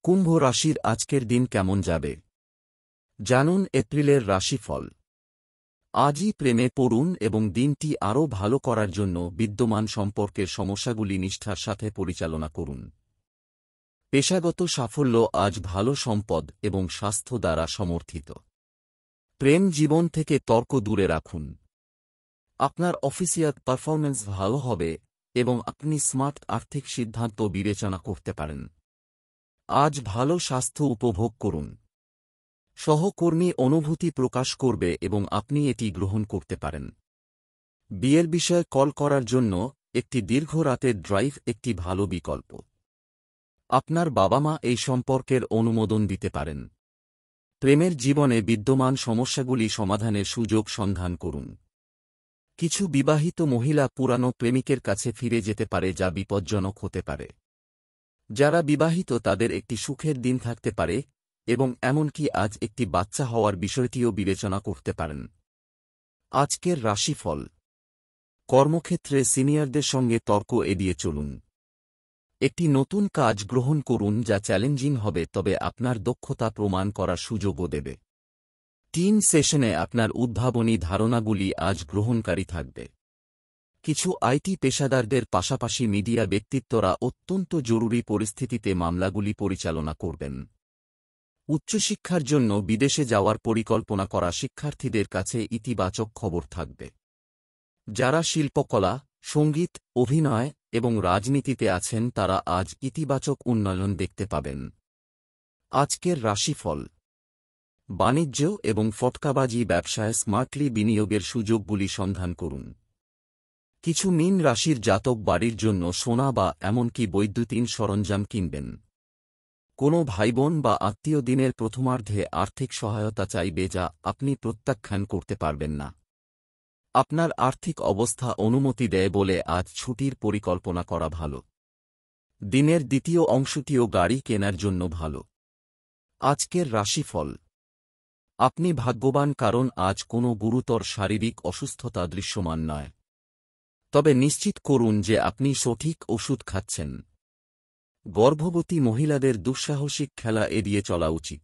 কুম্ভ রাশির আজকের দিন কেমন যাবে জানুন এপ্রিলের রাশিফল। আজই প্রেমে পড়ুন এবং দিনটি আরও ভালো করার জন্য বিদ্যমান সম্পর্কের সমস্যাগুলি নিষ্ঠার সাথে পরিচালনা করুন। পেশাগত সাফল্য আজ ভালো সম্পদ এবং স্বাস্থ্য দ্বারা সমর্থিত। প্রেম জীবন থেকে তর্ক দূরে রাখুন। আপনার অফিসিয়াল পারফরম্যান্স ভালো হবে এবং আপনি স্মার্ট আর্থিক সিদ্ধান্ত বিবেচনা করতে পারেন। আজ ভালো স্বাস্থ্য উপভোগ করুন। সহকর্মী অনুভূতি প্রকাশ করবে এবং আপনি এটি গ্রহণ করতে পারেন। বিয়ের বিষয়ে কল করার জন্য একটি দীর্ঘ রাতের ড্রাইভ একটি ভালো বিকল্প। আপনার বাবা মা এই সম্পর্কের অনুমোদন দিতে পারেন। প্রেমের জীবনে বিদ্যমান সমস্যাগুলি সমাধানের সুযোগ সন্ধান করুন। কিছু বিবাহিত মহিলা পুরানো প্রেমিকের কাছে ফিরে যেতে পারে যা বিপজ্জনক হতে পারে। যারা বিবাহিত তাদের একটি সুখের দিন থাকতে পারে এবং এমনকি আজ একটি বাচ্চা হওয়ার বিষয়টিও বিবেচনা করতে পারেন। আজকের রাশিফল। কর্মক্ষেত্রে সিনিয়রদের সঙ্গে তর্ক এড়িয়ে চলুন। একটি নতুন কাজ গ্রহণ করুন যা চ্যালেঞ্জিং হবে তবে আপনার দক্ষতা প্রমাণ করার সুযোগও দেবে। টিম সেশনে আপনার উদ্ভাবনী ধারণাগুলি আজ গ্রহণকারী থাকবে। কিছু আইটি পেশাদারদের পাশাপাশি মিডিয়া ব্যক্তিত্বরা অত্যন্ত জরুরি পরিস্থিতিতে মামলাগুলি পরিচালনা করবেন। উচ্চশিক্ষার জন্য বিদেশে যাওয়ার পরিকল্পনা করা শিক্ষার্থীদের কাছে ইতিবাচক খবর থাকবে। যারা শিল্পকলা, সঙ্গীত, অভিনয় এবং রাজনীতিতে আছেন তারা আজ ইতিবাচক উন্নয়ন দেখতে পাবেন। আজকের রাশিফল। বাণিজ্য এবং ফটকাবাজি ব্যবসায় স্মার্টলি বিনিয়োগের সুযোগগুলি সন্ধান করুন। কিছু মীন রাশির জাতক বাড়ির জন্য সোনা বা এমনকি বৈদ্যুতিন সরঞ্জাম কিনবেন। কোনো ভাইবোন বা আত্মীয় দিনের প্রথমার্ধে আর্থিক সহায়তা চাইবে যা আপনি প্রত্যাখ্যান করতে পারবেন না। আপনার আর্থিক অবস্থা অনুমতি দেয় বলে আজ ছুটির পরিকল্পনা করা ভালো। দিনের দ্বিতীয় অংশটিও গাড়ি কেনার জন্য ভালো। আজকের রাশিফল। আপনি ভাগ্যবান কারণ আজ কোনো গুরুতর শারীরিক অসুস্থতা দৃশ্যমান নয়। তবে নিশ্চিত করুন যে আপনি সঠিক ওষুধ খাচ্ছেন। গর্ভবতী মহিলাদের দুঃসাহসিক খেলা এড়িয়ে চলা উচিত।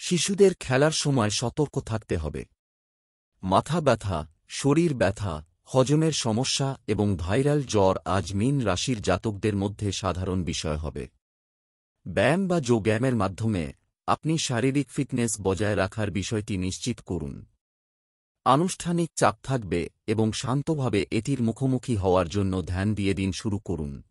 শিশুদের খেলার সময় সতর্ক থাকতে হবে। মাথা ব্যথা, শরীর ব্যথা, হজমের সমস্যা এবং ভাইরাল জ্বর আজ মীন রাশির জাতকদের মধ্যে সাধারণ বিষয় হবে। ব্যায়াম বা যোগব্যায়ামের মাধ্যমে আপনি শারীরিক ফিটনেস বজায় রাখার বিষয়টি নিশ্চিত করুন। আনুষ্ঠানিক চাপ থাকবে এবং শান্তভাবে এটির মুখোমুখি হওয়ার জন্য ধ্যান দিয়ে দিন শুরু করুন।